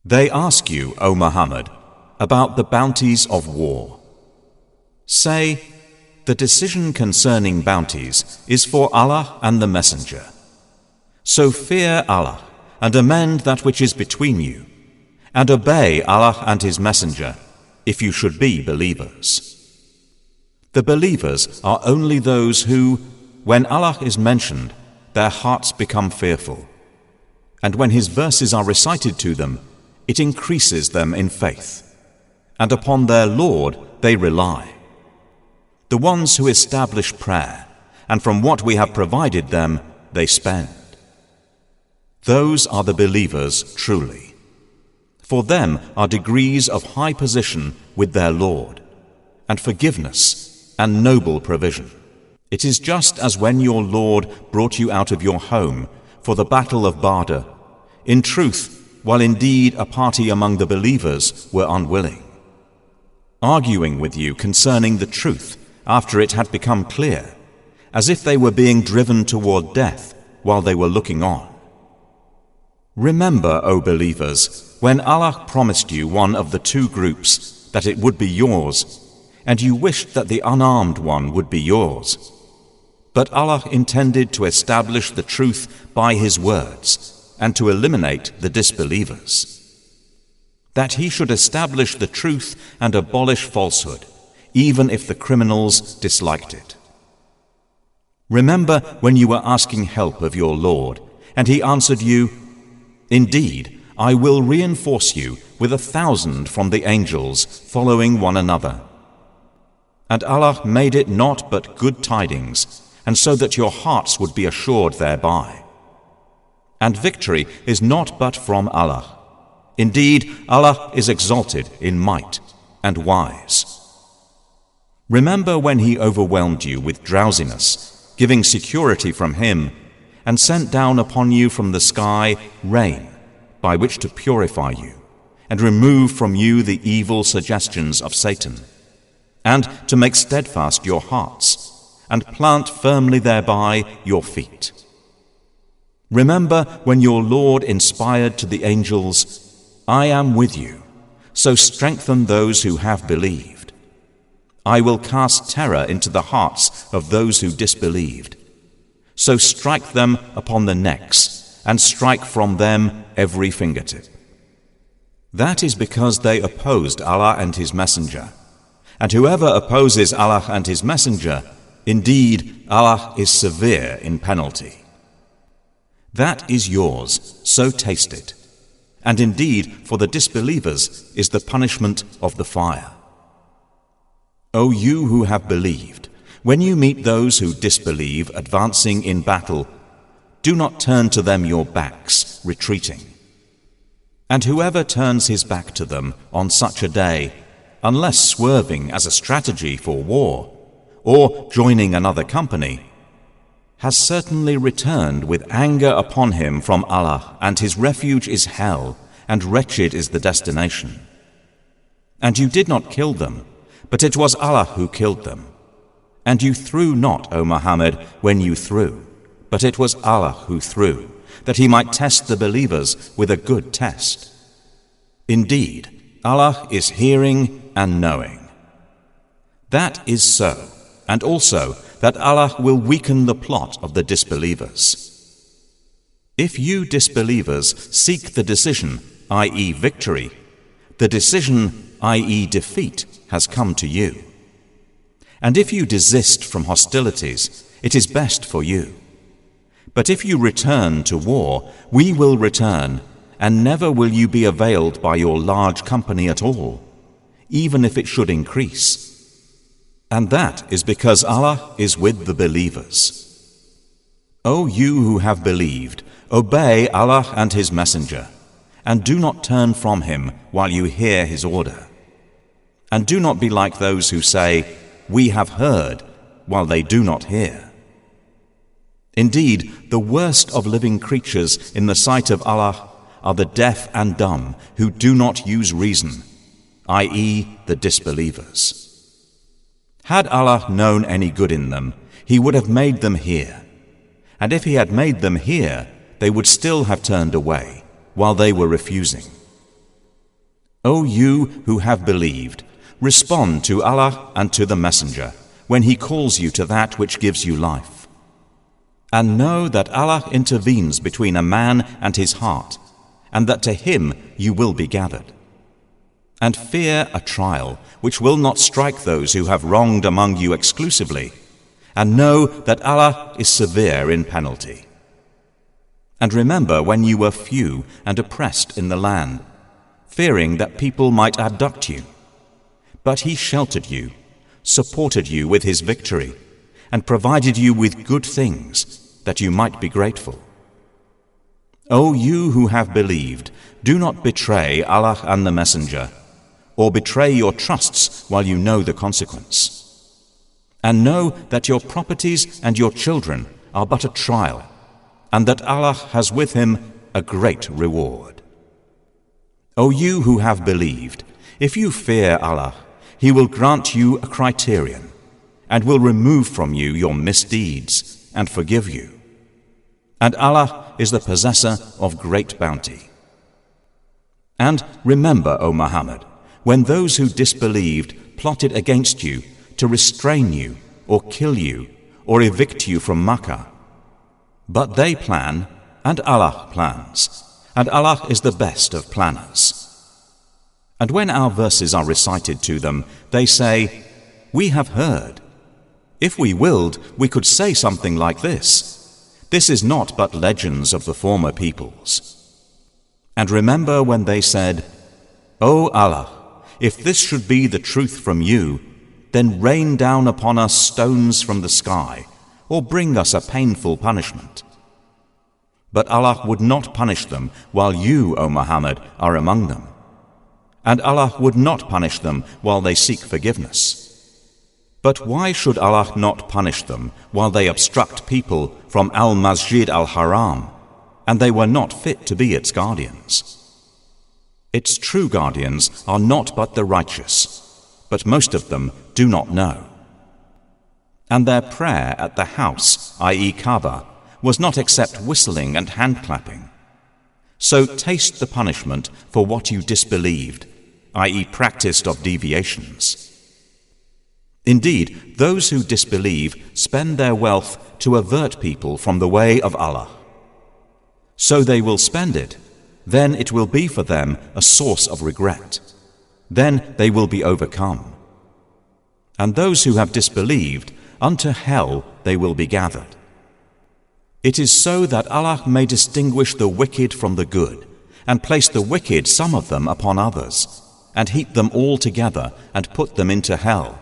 They ask you, O Muhammad, about the bounties of war. Say, the decision concerning bounties is for Allah and the Messenger. So fear Allah and amend that which is between you, and obey Allah and His Messenger if you should be believers. The believers are only those who, when Allah is mentioned, their hearts become fearful, and when His verses are recited to them, it increases them in faith, and upon their Lord they rely. The ones who establish prayer, and from what we have provided them, they spend. Those are the believers truly. For them are degrees of high position with their Lord, and forgiveness and noble provision. It is just as when your Lord brought you out of your home for the battle of Badr, in truth, while indeed a party among the believers were unwilling, arguing with you concerning the truth after it had become clear, as if they were being driven toward death while they were looking on. Remember, O believers, when Allah promised you one of the two groups, that it would be yours, and you wished that the unarmed one would be yours. But Allah intended to establish the truth by His words, and to eliminate the disbelievers. That He should establish the truth and abolish falsehood, even if the criminals disliked it. Remember when you were asking help of your Lord, and He answered you, "Indeed, I will reinforce you with 1,000 from the angels following one another." And Allah made it not but good tidings, and so that your hearts would be assured thereby. And victory is not but from Allah. Indeed, Allah is exalted in might and wise. Remember when He overwhelmed you with drowsiness, giving security from Him, and sent down upon you from the sky rain, by which to purify you, and remove from you the evil suggestions of Satan, and to make steadfast your hearts, and plant firmly thereby your feet. Remember when your Lord inspired to the angels, "I am with you, so strengthen those who have believed. I will cast terror into the hearts of those who disbelieved. So strike them upon the necks, and strike from them every fingertip." That is because they opposed Allah and His Messenger. And whoever opposes Allah and His Messenger, indeed Allah is severe in penalty. That is yours, so taste it. And indeed for the disbelievers is the punishment of the fire. O you who have believed, when you meet those who disbelieve advancing in battle, do not turn to them your backs, retreating. And whoever turns his back to them on such a day, unless swerving as a strategy for war, or joining another company, has certainly returned with anger upon him from Allah, and his refuge is hell, and wretched is the destination. And you did not kill them, but it was Allah who killed them. And you threw not, O Muhammad, when you threw, but it was Allah who threw, that He might test the believers with a good test. Indeed, Allah is hearing and knowing. That is so, and also that Allah will weaken the plot of the disbelievers. If you disbelievers seek the decision, i.e. victory, the decision, i.e. defeat, has come to you. And if you desist from hostilities, it is best for you. But if you return to war, we will return, and never will you be availed by your large company at all, even if it should increase. And that is because Allah is with the believers. O you who have believed, obey Allah and His Messenger, and do not turn from Him while you hear His order. And do not be like those who say, "We have heard," while they do not hear. Indeed, the worst of living creatures in the sight of Allah are the deaf and dumb who do not use reason, i.e. the disbelievers. Had Allah known any good in them, He would have made them hear. And if He had made them hear, they would still have turned away, while they were refusing. O you who have believed, respond to Allah and to the Messenger when He calls you to that which gives you life. And know that Allah intervenes between a man and his heart, and that to Him you will be gathered. And fear a trial which will not strike those who have wronged among you exclusively, and know that Allah is severe in penalty. And remember when you were few and oppressed in the land, fearing that people might abduct you. But He sheltered you, supported you with His victory, and provided you with good things, that you might be grateful. O you who have believed, do not betray Allah and the Messenger, or betray your trusts while you know the consequence. And know that your properties and your children are but a trial, and that Allah has with Him a great reward. O you who have believed, if you fear Allah, He will grant you a criterion, and will remove from you your misdeeds, and forgive you. And Allah is the possessor of great bounty. And remember, O Muhammad, when those who disbelieved plotted against you to restrain you, or kill you, or evict you from Makkah. But they plan, and Allah plans, and Allah is the best of planners. And when our verses are recited to them, they say, "We have heard. If we willed, we could say something like this. This is not but legends of the former peoples." And remember when they said, "O Allah, if this should be the truth from you, then rain down upon us stones from the sky, or bring us a painful punishment." But Allah would not punish them while you, O Muhammad, are among them. And Allah would not punish them while they seek forgiveness. But why should Allah not punish them while they obstruct people from Al-Masjid Al-Haram, and they were not fit to be its guardians? Its true guardians are not but the righteous, but most of them do not know. And their prayer at the house, i.e. Kaaba, was not except whistling and hand-clapping. So taste the punishment for what you disbelieved, i.e. practiced of deviations. Indeed, those who disbelieve spend their wealth to avert people from the way of Allah. So they will spend it, then it will be for them a source of regret. Then they will be overcome. And those who have disbelieved, unto hell they will be gathered. It is so that Allah may distinguish the wicked from the good, and place the wicked, some of them, upon others, and heap them all together and put them into hell.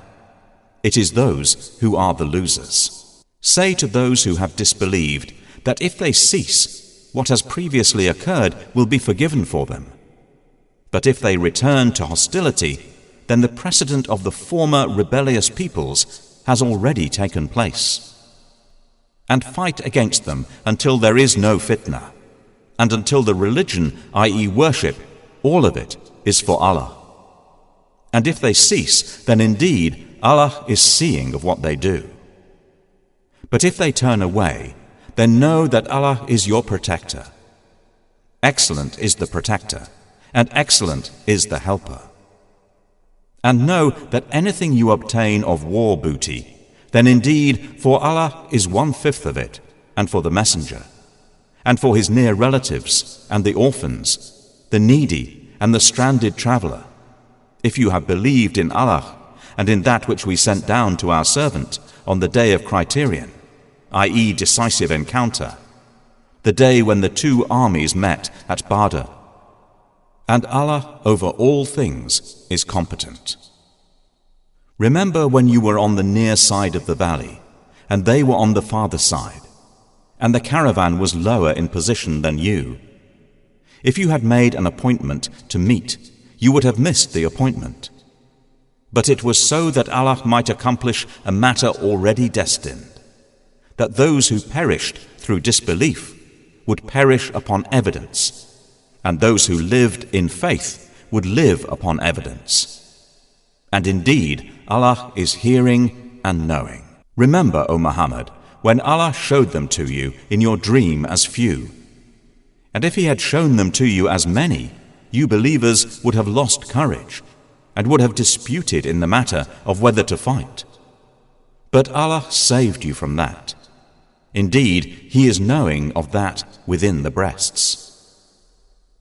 It is those who are the losers. Say to those who have disbelieved that if they cease, what has previously occurred will be forgiven for them. But if they return to hostility, then the precedent of the former rebellious peoples has already taken place. And fight against them until there is no fitna, and until the religion, i.e. worship, all of it is for Allah. And if they cease, then indeed Allah is seeing of what they do. But if they turn away, then know that Allah is your protector. Excellent is the protector, and excellent is the helper. And know that anything you obtain of war booty, then indeed for Allah is 1/5 of it, and for the Messenger, and for his near relatives, and the orphans, the needy, and the stranded traveler, if you have believed in Allah, and in that which we sent down to our servant on the day of criterion, i.e. decisive encounter, the day when the two armies met at Badr. And Allah over all things is competent. Remember when you were on the near side of the valley, and they were on the farther side, and the caravan was lower in position than you. If you had made an appointment to meet, you would have missed the appointment. But it was so that Allah might accomplish a matter already destined, that those who perished through disbelief would perish upon evidence, and those who lived in faith would live upon evidence. And indeed, Allah is hearing and knowing. Remember, O Muhammad, when Allah showed them to you in your dream as few. And if He had shown them to you as many, you believers would have lost courage and would have disputed in the matter of whether to fight. But Allah saved you from that. Indeed, He is knowing of that within the breasts.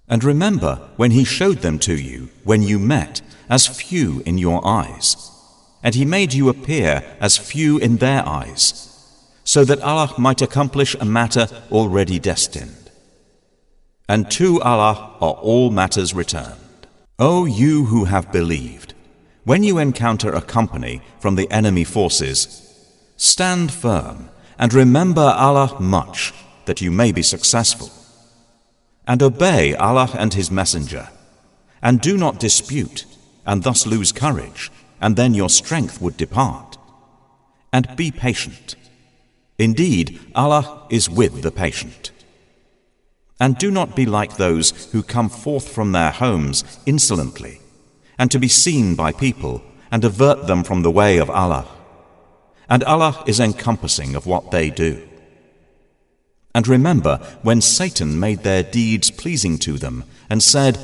And remember when He showed them to you when you met as few in your eyes, and He made you appear as few in their eyes, so that Allah might accomplish a matter already destined. And to Allah are all matters returned. O you who have believed, when you encounter a company from the enemy forces, stand firm and remember Allah much, that you may be successful. And obey Allah and His Messenger, and do not dispute, and thus lose courage, and then your strength would depart. And be patient. Indeed, Allah is with the patient. And do not be like those who come forth from their homes insolently, and to be seen by people, and avert them from the way of Allah. And Allah is encompassing of what they do. And remember when Satan made their deeds pleasing to them, and said,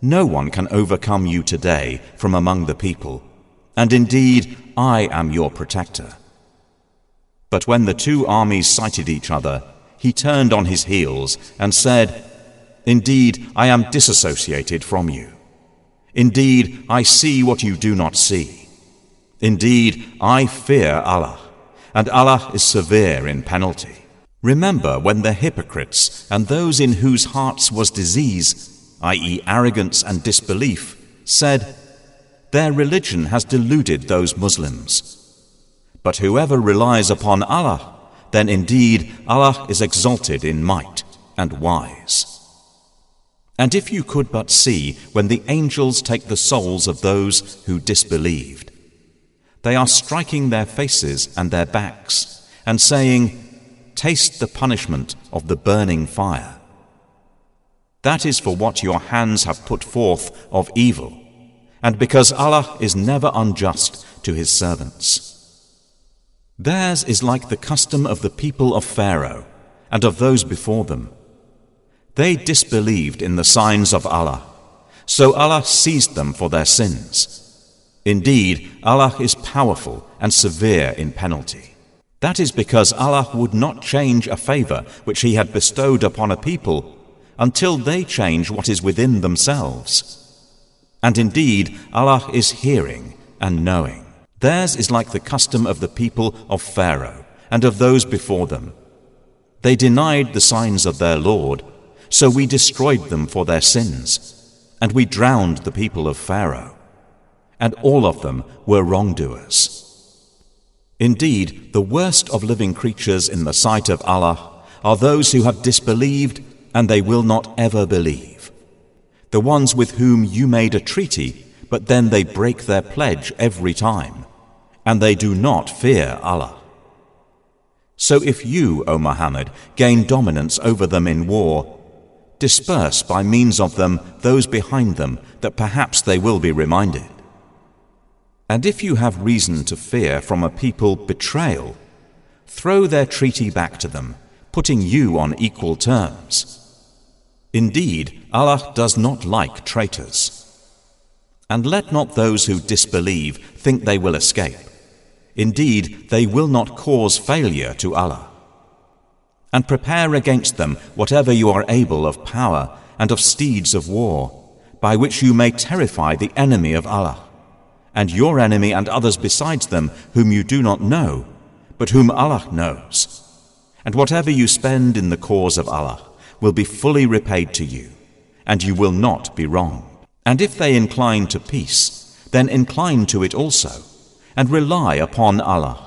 "No one can overcome you today from among the people, and indeed I am your protector." But when the two armies sighted each other, he turned on his heels and said, "Indeed, I am disassociated from you. Indeed, I see what you do not see. Indeed, I fear Allah, and Allah is severe in penalty." Remember when the hypocrites and those in whose hearts was disease, i.e. arrogance and disbelief, said, "Their religion has deluded those Muslims. But whoever relies upon Allah, then indeed Allah is exalted in might and wise." And if you could but see when the angels take the souls of those who disbelieved, they are striking their faces and their backs, and saying, "Taste the punishment of the burning fire. That is for what your hands have put forth of evil, and because Allah is never unjust to His servants." Theirs is like the custom of the people of Pharaoh and of those before them. They disbelieved in the signs of Allah, so Allah seized them for their sins. Indeed, Allah is powerful and severe in penalty. That is because Allah would not change a favor which He had bestowed upon a people until they change what is within themselves. And indeed, Allah is hearing and knowing. Theirs is like the custom of the people of Pharaoh and of those before them. They denied the signs of their Lord, so we destroyed them for their sins, and we drowned the people of Pharaoh, and all of them were wrongdoers. Indeed, the worst of living creatures in the sight of Allah are those who have disbelieved and they will not ever believe. The ones with whom you made a treaty, but then they break their pledge every time, and they do not fear Allah. So if you, O Muhammad, gain dominance over them in war, disperse by means of them those behind them, that perhaps they will be reminded. And if you have reason to fear from a people betrayal, throw their treaty back to them, putting you on equal terms. Indeed, Allah does not like traitors. And let not those who disbelieve think they will escape. Indeed, they will not cause failure to Allah. And prepare against them whatever you are able of power and of steeds of war, by which you may terrify the enemy of Allah, and your enemy and others besides them whom you do not know, but whom Allah knows. And whatever you spend in the cause of Allah will be fully repaid to you, and you will not be wrong. And if they incline to peace, then incline to it also, and rely upon Allah.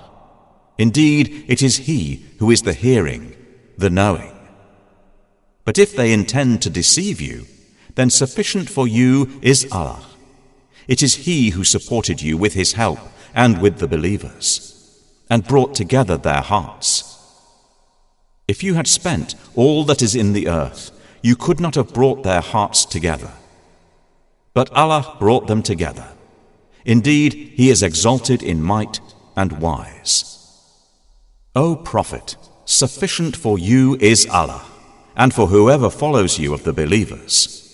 Indeed, it is He who is the hearing, the knowing. But if they intend to deceive you, then sufficient for you is Allah. It is He who supported you with His help and with the believers, and brought together their hearts. If you had spent all that is in the earth, you could not have brought their hearts together. But Allah brought them together. Indeed, He is exalted in might and wise. O Prophet, sufficient for you is Allah, and for whoever follows you of the believers.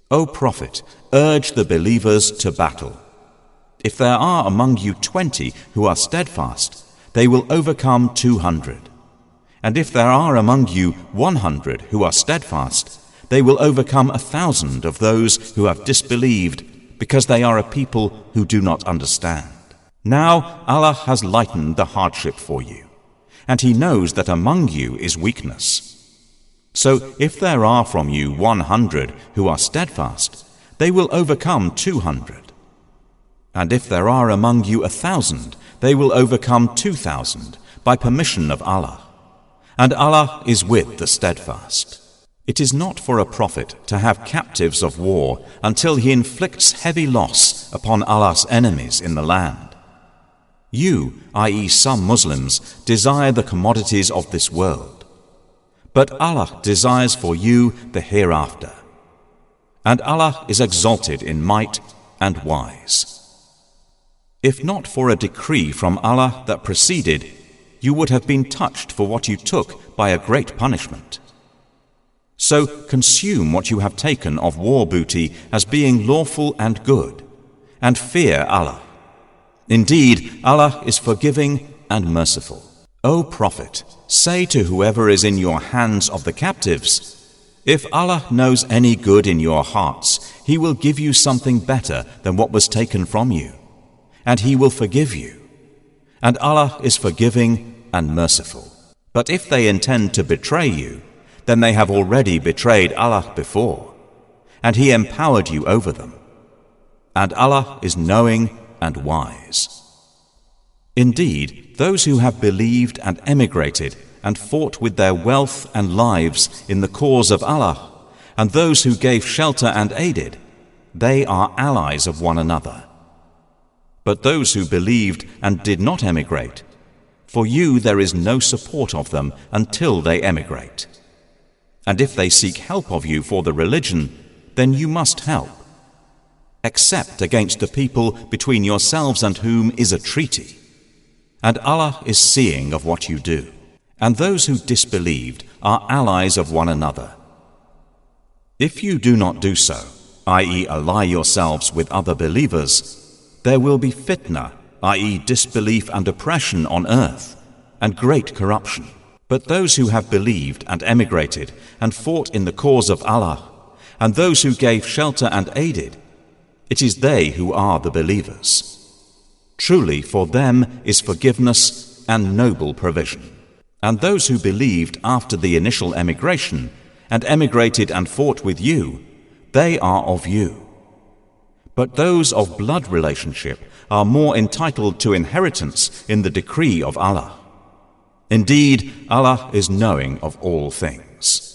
O Prophet, urge the believers to battle. If there are among you 20 who are steadfast, they will overcome 200. And if there are among you 100 who are steadfast, they will overcome 1,000 of those who have disbelieved, because they are a people who do not understand. Now Allah has lightened the hardship for you, and He knows that among you is weakness. So if there are from you 100 who are steadfast, they will overcome 200. And if there are among you 1,000, they will overcome 2,000 by permission of Allah. And Allah is with the steadfast. It is not for a prophet to have captives of war until he inflicts heavy loss upon Allah's enemies in the land. You, i.e. some Muslims, desire the commodities of this world. But Allah desires for you the hereafter. And Allah is exalted in might and wise. If not for a decree from Allah that preceded, you would have been touched for what you took by a great punishment. So consume what you have taken of war booty as being lawful and good, and fear Allah. Indeed, Allah is forgiving and merciful. O Prophet, say to whoever is in your hands of the captives, if Allah knows any good in your hearts, He will give you something better than what was taken from you, and He will forgive you. And Allah is forgiving and merciful. But if they intend to betray you, then they have already betrayed Allah before, and He empowered you over them. And Allah is knowing and wise. Indeed, those who have believed and emigrated and fought with their wealth and lives in the cause of Allah, and those who gave shelter and aided, they are allies of one another. But those who believed and did not emigrate, for you there is no support of them until they emigrate. And if they seek help of you for the religion, then you must help, except against the people between yourselves and whom is a treaty. And Allah is seeing of what you do. And those who disbelieved are allies of one another. If you do not do so, i.e. ally yourselves with other believers, there will be fitna, i.e. disbelief and oppression on earth, and great corruption. But those who have believed and emigrated and fought in the cause of Allah, and those who gave shelter and aided, it is they who are the believers. Truly for them is forgiveness and noble provision. And those who believed after the initial emigration and emigrated and fought with you, they are of you. But those of blood relationship are more entitled to inheritance in the decree of Allah. Indeed, Allah is knowing of all things.